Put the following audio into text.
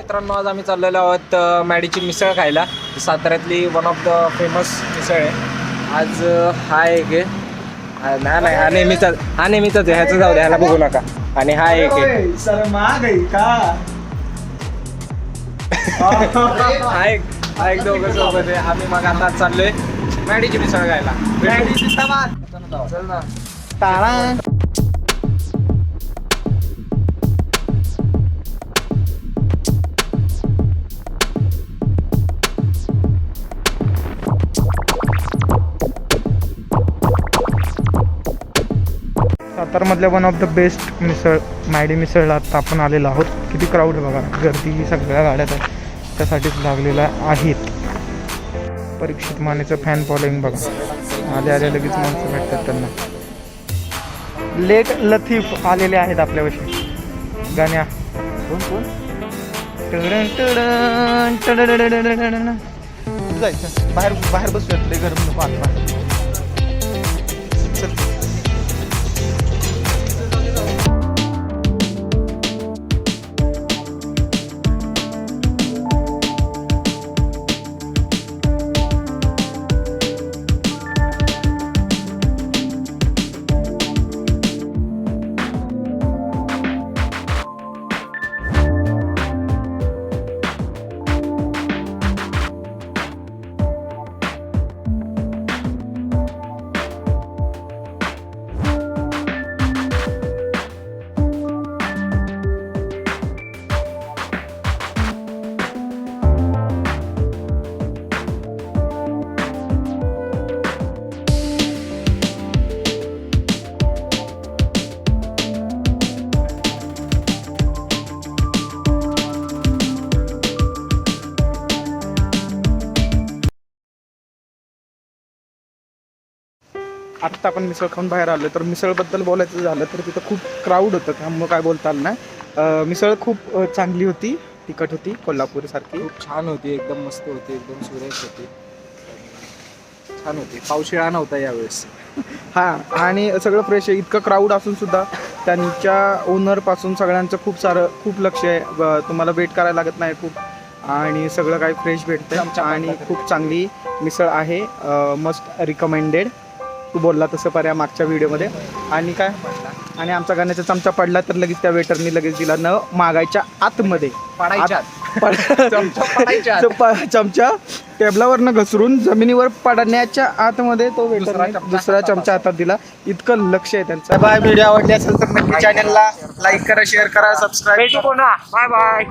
मित्रांनो, आज आम्ही चाललेलो आहोत मॅडीची मिसळ खायला. साताऱ्यातली वन ऑफ द फेमस मिसळ आहे. आज हा एक आहे, नाही हा नेहमीचाच आहे, ह्याचं जाऊ द्या, ह्याला बघू नका. आणि हा एक आहे सर माग आहे का हा एक दोघं सोबत आहे. आम्ही मग आता चाललोय मॅडीची मिसळ खायला. चल ना तारा. सातारमधल्या one of the best misal Maddy मिसळला आता आपण आलेलो आहोत. किती क्राऊड आहे बघा, गर्दी सगळ्या गाड्यात आहे, त्यासाठीच लागलेल्या आहेत. परीक्षित मानेचं फॅन फॉलोईंग बघा, आले लगेच माणसं भेटतात त्यांना. लेट लतीफ आलेले आहेत आपल्याविषयी गाण्या. जायचं बाहेर बाहेर बसूयात, ते गरम नको आता. चल आत्ता आपण मिसळ खाऊन बाहेर आलो. तर मिसळबद्दल बोलायचं झालं तर तिथं खूप क्राऊड होतं, त्यामुळं काय बोलता आलं नाही. मिसळ खूप चांगली होती, तिखट होती, कोल्हापुरी सारखी. खूप छान होती, एकदम मस्त होती, एकदम सुरेख होती, छान होती. पावशिळा नव्हता यावेळेस. हां, आणि सगळं फ्रेश आहे. इतकं क्राऊड असून सुद्धा त्यांच्या ओनरपासून सगळ्यांचं खूप लक्ष आहे. तुम्हाला वेट करायला लागत नाही खूप, आणि सगळं काही फ्रेश भेटतं आणि खूप चांगली मिसळ आहे. Must recommended. तू बोलला तसं पर्या मागच्या व्हिडिओमध्ये. आणि काय, आणि आमचा गाण्याचा चमचा पडला तर लगेच त्या वेटरनी लगेच दिला, न मागायच्या आतमध्ये चमचा टेबलावरनं घसरून जमिनीवर पडण्याच्या आतमध्ये तो वेटर दुसरा चमचा हातात दिला. इतकं लक्ष आहे त्यांचं. बाय. व्हिडिओ आवडली असेल तर नक्की चॅनलला लाईक करा, शेअर करा, सबस्क्राईब. Bye bye.